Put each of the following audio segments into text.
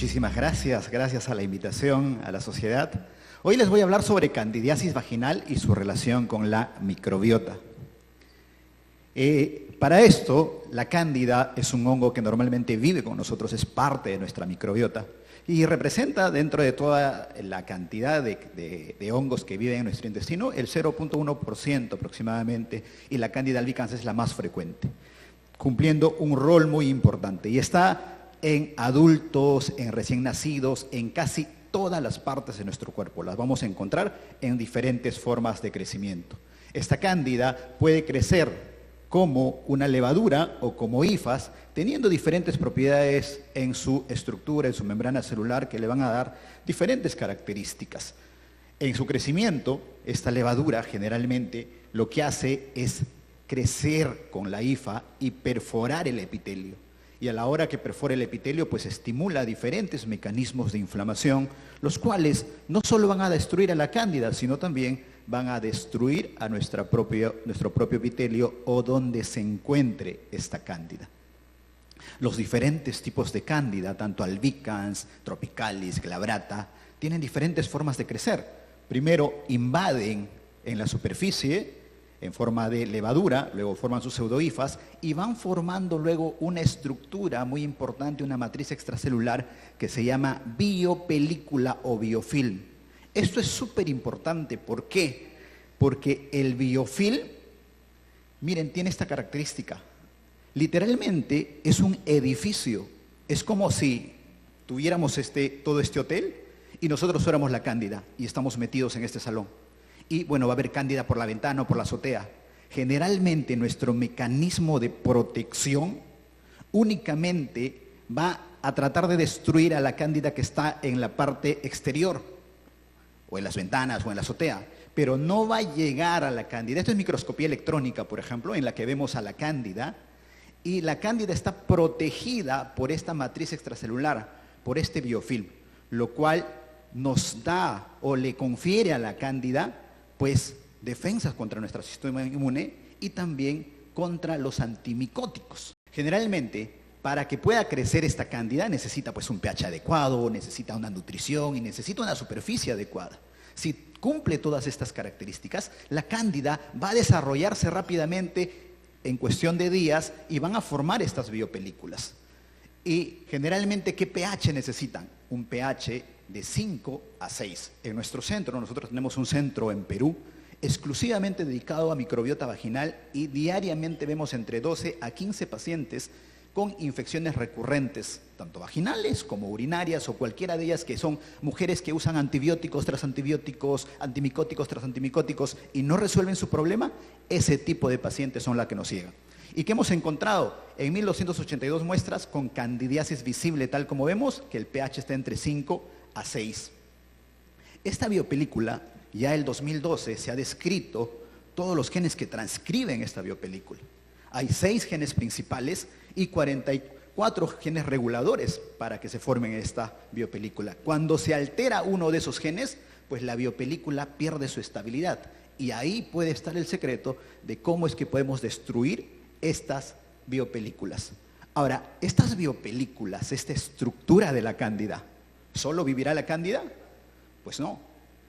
Muchísimas gracias, gracias a la invitación a la sociedad. Hoy les voy a hablar sobre candidiasis vaginal y su relación con la microbiota. Para esto, la cándida es un hongo que normalmente vive con nosotros, es parte de nuestra microbiota y representa dentro de toda la cantidad de hongos que viven en nuestro intestino el 0.1% aproximadamente, y la cándida albicans es la más frecuente, cumpliendo un rol muy importante, y está en adultos, en recién nacidos, en casi todas las partes de nuestro cuerpo. Las vamos a encontrar en diferentes formas de crecimiento. Esta cándida puede crecer como una levadura o como hifas, teniendo diferentes propiedades en su estructura, en su membrana celular, que le van a dar diferentes características. En su crecimiento, esta levadura generalmente lo que hace es crecer con la hifa y perforar el epitelio. Y a la hora que perfora el epitelio, pues estimula diferentes mecanismos de inflamación, los cuales no solo van a destruir a la cándida, sino también van a destruir a nuestro propio epitelio o donde se encuentre esta cándida. Los diferentes tipos de cándida, tanto albicans, tropicalis, glabrata, tienen diferentes formas de crecer. Primero invaden en la superficie en forma de levadura, luego forman sus pseudohifas y van formando luego una estructura muy importante, una matriz extracelular que se llama biopelícula o biofilm. Esto es súper importante. ¿Por qué? Porque el biofilm, miren, tiene esta característica. Literalmente es un edificio. Es como si tuviéramos todo este hotel y nosotros fuéramos la cándida y estamos metidos en este salón. Y bueno, va a haber cándida por la ventana o por la azotea. Generalmente nuestro mecanismo de protección únicamente va a tratar de destruir a la cándida que está en la parte exterior, o en las ventanas o en la azotea, pero no va a llegar a la cándida. Esto es microscopía electrónica, por ejemplo, en la que vemos a la cándida, y la cándida está protegida por esta matriz extracelular, por este biofilm, lo cual nos da o le confiere a la cándida pues defensas contra nuestro sistema inmune y también contra los antimicóticos. Generalmente, para que pueda crecer esta cándida necesita pues un pH adecuado, necesita una nutrición y necesita una superficie adecuada. Si cumple todas estas características, la cándida va a desarrollarse rápidamente en cuestión de días y van a formar estas biopelículas. Y generalmente, ¿qué pH necesitan? Un pH de 5 a 6. En nuestro centro, nosotros tenemos un centro en Perú exclusivamente dedicado a microbiota vaginal y diariamente vemos entre 12 a 15 pacientes con infecciones recurrentes, tanto vaginales como urinarias o cualquiera de ellas, que son mujeres que usan antibióticos tras antibióticos, antimicóticos tras antimicóticos y no resuelven su problema. Ese tipo de pacientes son las que nos llegan. ¿Y qué hemos encontrado? En 1282 muestras con candidiasis visible, tal como vemos, que el pH está entre 5 a 6. Esta biopelícula, ya en el 2012 se ha descrito todos los genes que transcriben esta biopelícula. Hay 6 genes principales y 44 genes reguladores para que se formen esta biopelícula. Cuando se altera uno de esos genes, pues la biopelícula pierde su estabilidad. Y ahí puede estar el secreto de cómo es que podemos destruir estas biopelículas. Ahora, estas biopelículas, esta estructura de la cándida, ¿solo vivirá la cándida? Pues no.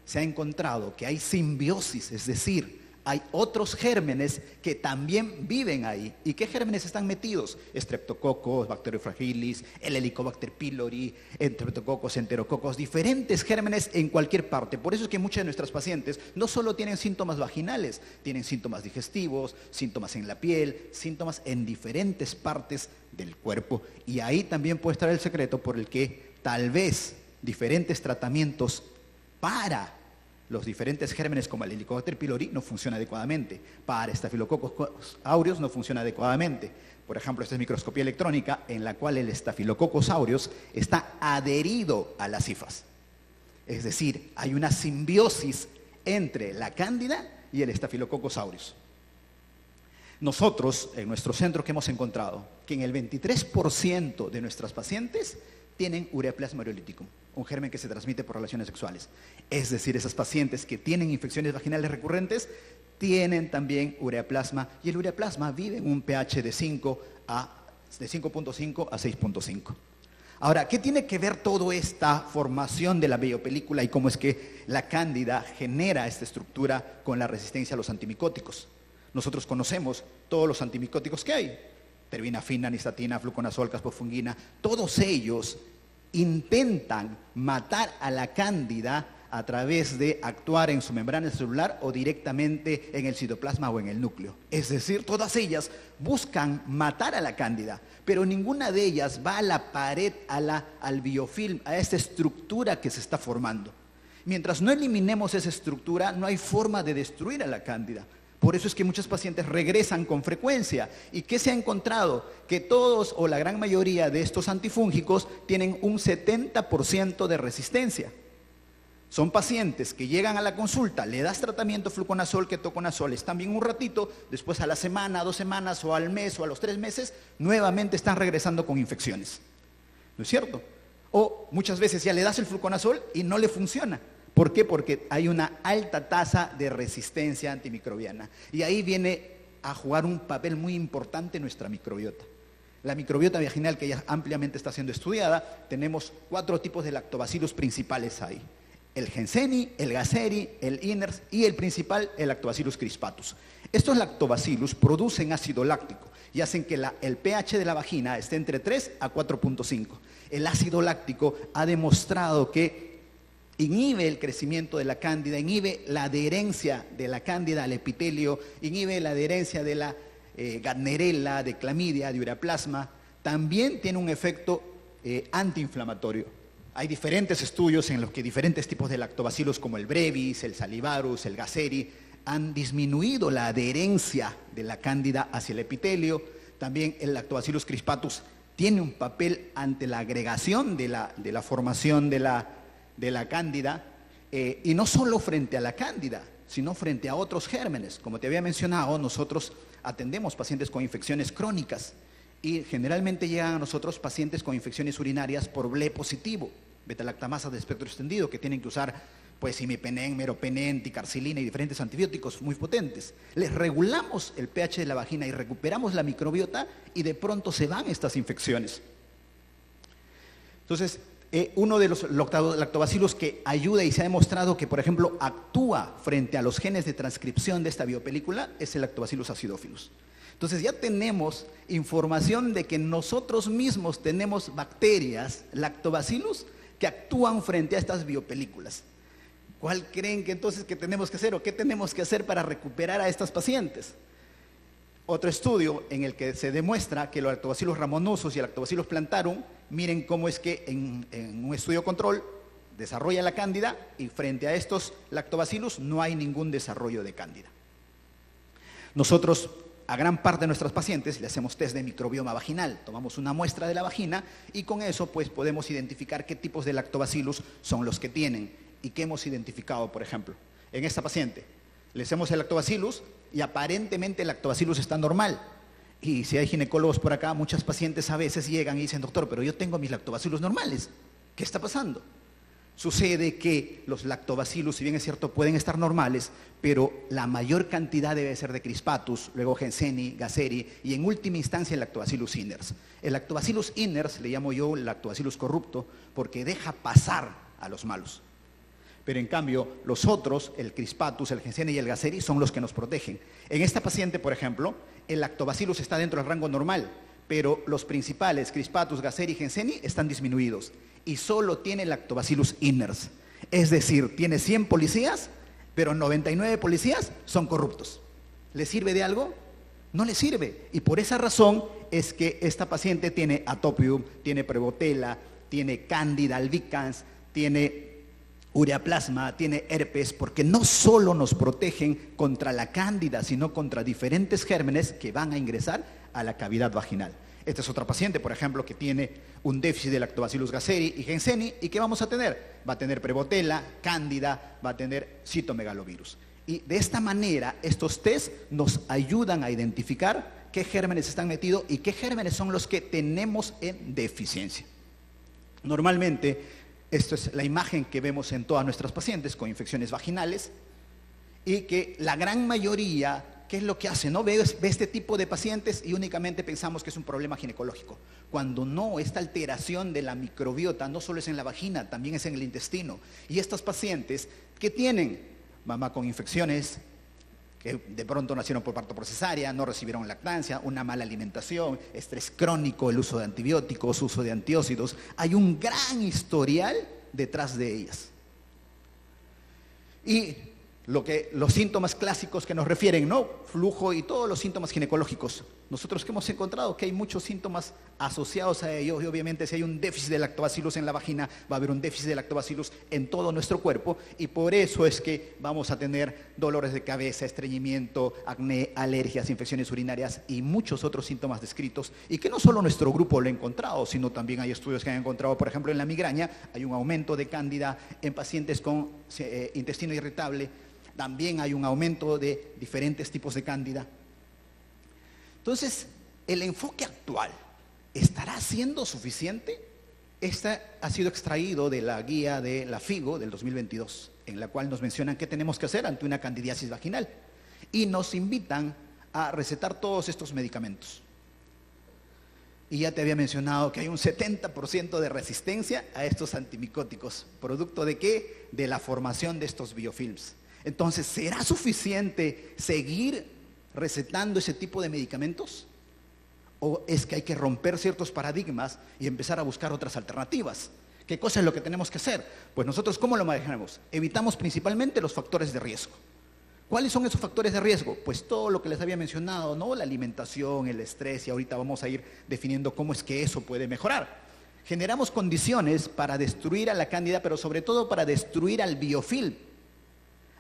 Se ha encontrado que hay simbiosis, es decir, hay otros gérmenes que también viven ahí. ¿Y qué gérmenes están metidos? Streptococcus, Bacteriofragilis, el Helicobacter pylori, Streptococcus, Enterococcus, diferentes gérmenes en cualquier parte. Por eso es que muchas de nuestras pacientes no solo tienen síntomas vaginales, tienen síntomas digestivos, síntomas en la piel, síntomas en diferentes partes del cuerpo. Y ahí también puede estar el secreto por el que tal vez diferentes tratamientos para los diferentes gérmenes como el Helicobacter pylori no funciona adecuadamente. Para Staphylococcus aureus no funciona adecuadamente. Por ejemplo, esta es microscopía electrónica en la cual el Staphylococcus aureus está adherido a las hifas. Es decir, hay una simbiosis entre la cándida y el Staphylococcus aureus. Nosotros, en nuestro centro, que hemos encontrado que en el 23% de nuestras pacientes tienen Ureaplasma ureolyticum, un germen que se transmite por relaciones sexuales. Es decir, esas pacientes que tienen infecciones vaginales recurrentes tienen también ureaplasma, y el ureaplasma vive en un pH de 5.5 a 6.5. Ahora, ¿qué tiene que ver toda esta formación de la biopelícula y cómo es que la cándida genera esta estructura con la resistencia a los antimicóticos? Nosotros conocemos todos los antimicóticos que hay: terbinafina, nistatina, fluconazol, caspofungina. Todos ellos intentan matar a la cándida a través de actuar en su membrana celular o directamente en el citoplasma o en el núcleo. Es decir, todas ellas buscan matar a la cándida, pero ninguna de ellas va a la pared, al biofilm, a esta estructura que se está formando. Mientras no eliminemos esa estructura, no hay forma de destruir a la cándida. Por eso es que muchos pacientes regresan con frecuencia. ¿Y qué se ha encontrado? Que todos o la gran mayoría de estos antifúngicos tienen un 70% de resistencia. Son pacientes que llegan a la consulta, le das tratamiento fluconazol, ketoconazol, están bien un ratito, después a la semana, a 2 semanas o al mes o a los 3 meses, nuevamente están regresando con infecciones. ¿No es cierto? O muchas veces ya le das el fluconazol y no le funciona. ¿Por qué? Porque hay una alta tasa de resistencia antimicrobiana. Y ahí viene a jugar un papel muy importante nuestra microbiota. La microbiota vaginal, que ya ampliamente está siendo estudiada, tenemos 4 tipos de lactobacillus principales ahí: el Jenseni, el Gasseri, el Inners y el principal, el Lactobacillus crispatus. Estos lactobacillus producen ácido láctico y hacen que el pH de la vagina esté entre 3 a 4.5. El ácido láctico ha demostrado que inhibe el crecimiento de la cándida, inhibe la adherencia de la cándida al epitelio, inhibe la adherencia de la Gardnerella, de clamidia, de ureaplasma. También tiene un efecto antiinflamatorio. Hay diferentes estudios en los que diferentes tipos de lactobacillus como el brevis, el salivarius, el gasseri han disminuido la adherencia de la cándida hacia el epitelio. También el lactobacillus crispatus tiene un papel ante la agregación de la formación de la cándida, y no solo frente a la cándida, sino frente a otros gérmenes. Como te había mencionado, nosotros atendemos pacientes con infecciones crónicas y generalmente llegan a nosotros pacientes con infecciones urinarias por BLE positivo, beta-lactamasa de espectro extendido, que tienen que usar pues imipenem, meropenem, ticarcilina y diferentes antibióticos muy potentes. Les regulamos el pH de la vagina y recuperamos la microbiota y de pronto se van estas infecciones. Entonces, uno de los lactobacillus que ayuda y se ha demostrado que, por ejemplo, actúa frente a los genes de transcripción de esta biopelícula es el Lactobacillus acidophilus. Entonces ya tenemos información de que nosotros mismos tenemos bacterias, lactobacillus, que actúan frente a estas biopelículas. ¿Cuál creen que entonces que tenemos que hacer o qué tenemos que hacer para recuperar a estas pacientes? Otro estudio en el que se demuestra que los Lactobacillus rhamnosus y el Lactobacillus plantarum, miren cómo es que en un estudio control desarrolla la cándida y frente a estos lactobacillus no hay ningún desarrollo de cándida. Nosotros a gran parte de nuestros pacientes le hacemos test de microbioma vaginal, tomamos una muestra de la vagina y con eso pues podemos identificar qué tipos de lactobacillus son los que tienen y qué hemos identificado. Por ejemplo, en esta paciente le hacemos el lactobacillus y aparentemente el lactobacillus está normal. Y si hay ginecólogos por acá, muchas pacientes a veces llegan y dicen: doctor, pero yo tengo mis lactobacillus normales, ¿qué está pasando? Sucede que los lactobacillus, si bien es cierto, pueden estar normales, pero la mayor cantidad debe ser de crispatus, luego Jenseni, Gasseri y en última instancia el Lactobacillus inners. El Lactobacillus inners le llamo yo el Lactobacillus corrupto porque deja pasar a los malos. Pero en cambio, los otros, el crispatus, el Jenseni y el Gasseri, son los que nos protegen. En esta paciente, por ejemplo, el lactobacillus está dentro del rango normal, pero los principales, crispatus, Gasseri y Jenseni, están disminuidos. Y solo tiene Lactobacillus inners. Es decir, tiene 100 policías, pero 99 policías son corruptos. ¿Le sirve de algo? No le sirve. Y por esa razón es que esta paciente tiene atopium, tiene Prevotella, tiene Candida albicans, tiene ureaplasma, tiene herpes, porque no solo nos protegen contra la cándida, sino contra diferentes gérmenes que van a ingresar a la cavidad vaginal. Esta es otra paciente, por ejemplo, que tiene un déficit de Lactobacillus gasseri y Jenseni. ¿Y qué vamos a tener? Va a tener Prevotella, Cándida, va a tener citomegalovirus. Y de esta manera, estos test nos ayudan a identificar qué gérmenes están metidos y qué gérmenes son los que tenemos en deficiencia. Normalmente, esta es la imagen que vemos en todas nuestras pacientes con infecciones vaginales y que la gran mayoría ¿qué es lo que hace? ¿No? Ve este tipo de pacientes y únicamente pensamos que es un problema ginecológico. Cuando no, esta alteración de la microbiota no solo es en la vagina, también es en el intestino. Y estos pacientes que tienen mamá con infecciones, que de pronto nacieron por parto por cesárea, no recibieron lactancia, una mala alimentación, estrés crónico, el uso de antibióticos, uso de antióxidos, hay un gran historial detrás de ellas. Y los síntomas clásicos que nos refieren, ¿no? Flujo y todos los síntomas ginecológicos. Nosotros que hemos encontrado que hay muchos síntomas asociados a ellos, y obviamente si hay un déficit de lactobacillus en la vagina, va a haber un déficit de lactobacillus en todo nuestro cuerpo, y por eso es que vamos a tener dolores de cabeza, estreñimiento, acné, alergias, infecciones urinarias y muchos otros síntomas descritos, y que no solo nuestro grupo lo ha encontrado, sino también hay estudios que han encontrado, por ejemplo, en la migraña, hay un aumento de cándida en pacientes con intestino irritable. También hay un aumento de diferentes tipos de cándida. Entonces, el enfoque actual, ¿estará siendo suficiente? Este ha sido extraído de la guía de la FIGO del 2022, en la cual nos mencionan qué tenemos que hacer ante una candidiasis vaginal. Y nos invitan a recetar todos estos medicamentos. Y ya te había mencionado que hay un 70% de resistencia a estos antimicóticos. ¿Producto de qué? De la formación de estos biofilms. Entonces, ¿será suficiente seguir recetando ese tipo de medicamentos? ¿O es que hay que romper ciertos paradigmas y empezar a buscar otras alternativas? ¿Qué cosa es lo que tenemos que hacer? Pues nosotros, ¿cómo lo manejamos? Evitamos principalmente los factores de riesgo. ¿Cuáles son esos factores de riesgo? Pues todo lo que les había mencionado, ¿no? La alimentación, el estrés, y ahorita vamos a ir definiendo cómo es que eso puede mejorar. Generamos condiciones para destruir a la cándida, pero sobre todo para destruir al biofilm.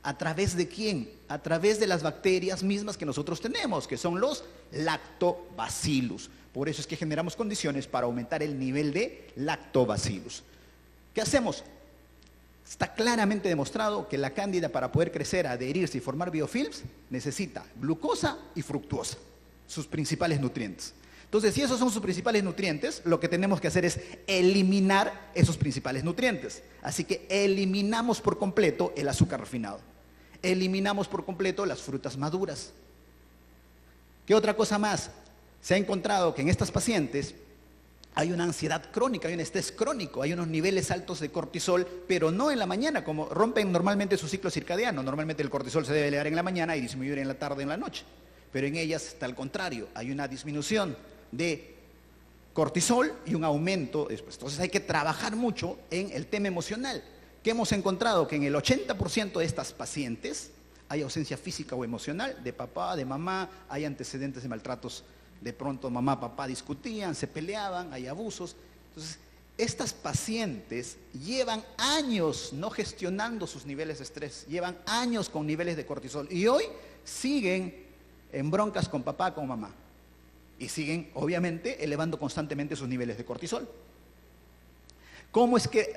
¿A través de quién? A través de las bacterias mismas que nosotros tenemos, que son los lactobacillus. Por eso es que generamos condiciones para aumentar el nivel de lactobacillus. ¿Qué hacemos? Está claramente demostrado que la cándida, para poder crecer, adherirse y formar biofilms, necesita glucosa y fructuosa, sus principales nutrientes. Entonces, si esos son sus principales nutrientes, lo que tenemos que hacer es eliminar esos principales nutrientes. Así que eliminamos por completo el azúcar refinado. Eliminamos por completo las frutas maduras. ¿Qué otra cosa más? Se ha encontrado que en estas pacientes hay una ansiedad crónica, hay un estrés crónico, hay unos niveles altos de cortisol, pero no en la mañana, como rompen normalmente su ciclo circadiano. Normalmente el cortisol se debe elevar en la mañana y disminuir en la tarde o en la noche. Pero en ellas está al contrario, hay una disminución de cortisol y un aumento después. Entonces hay que trabajar mucho en el tema emocional. ¿Qué hemos encontrado? Que en el 80% de estas pacientes hay ausencia física o emocional de papá, de mamá, hay antecedentes de maltratos. De pronto mamá, papá discutían, se peleaban, hay abusos. Entonces, estas pacientes llevan años no gestionando sus niveles de estrés, llevan años con niveles de cortisol y hoy siguen en broncas con papá, con mamá. Y siguen, obviamente, elevando constantemente sus niveles de cortisol. ¿Cómo es que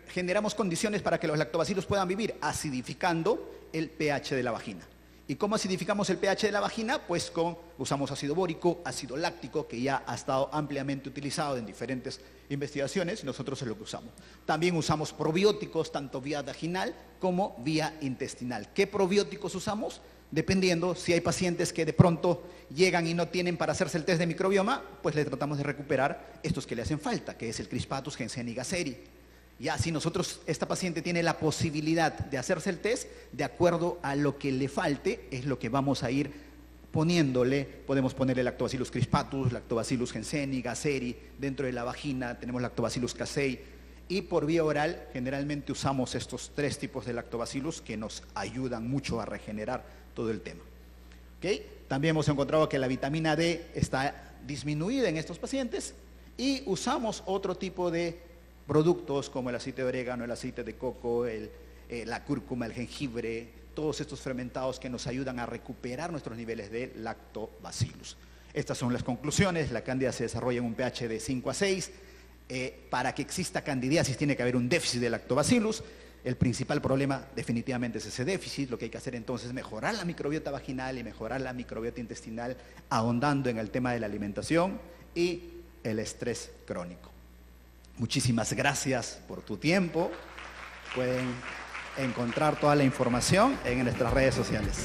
generamos condiciones para que los lactobacillus puedan vivir? Acidificando el pH de la vagina. ¿Y cómo acidificamos el pH de la vagina? Pues usamos ácido bórico, ácido láctico, que ya ha estado ampliamente utilizado en diferentes investigaciones, y nosotros es lo que usamos. También usamos probióticos, tanto vía vaginal como vía intestinal. ¿Qué probióticos usamos? Dependiendo, si hay pacientes que de pronto llegan y no tienen para hacerse el test de microbioma, pues le tratamos de recuperar estos que le hacen falta, que es el Crispatus, Ginseng y Gasseri. Ya si esta paciente tiene la posibilidad de hacerse el test, de acuerdo a lo que le falte, es lo que vamos a ir poniéndole. Podemos ponerle Lactobacillus crispatus, Lactobacillus ginsengii, Gasseri. Dentro de la vagina tenemos Lactobacillus casei. Y por vía oral, generalmente usamos estos 3 tipos de lactobacillus que nos ayudan mucho a regenerar todo el tema. ¿Okay? También hemos encontrado que la vitamina D está disminuida en estos pacientes y usamos otro tipo de productos como el aceite de orégano, el aceite de coco, la cúrcuma, el jengibre, todos estos fermentados que nos ayudan a recuperar nuestros niveles de lactobacillus. Estas son las conclusiones. La cándida se desarrolla en un pH de 5 a 6. Para que exista candidiasis tiene que haber un déficit de lactobacillus. El principal problema definitivamente es ese déficit. Lo que hay que hacer entonces es mejorar la microbiota vaginal y mejorar la microbiota intestinal, ahondando en el tema de la alimentación y el estrés crónico. Muchísimas gracias por tu tiempo. Pueden encontrar toda la información en nuestras redes sociales.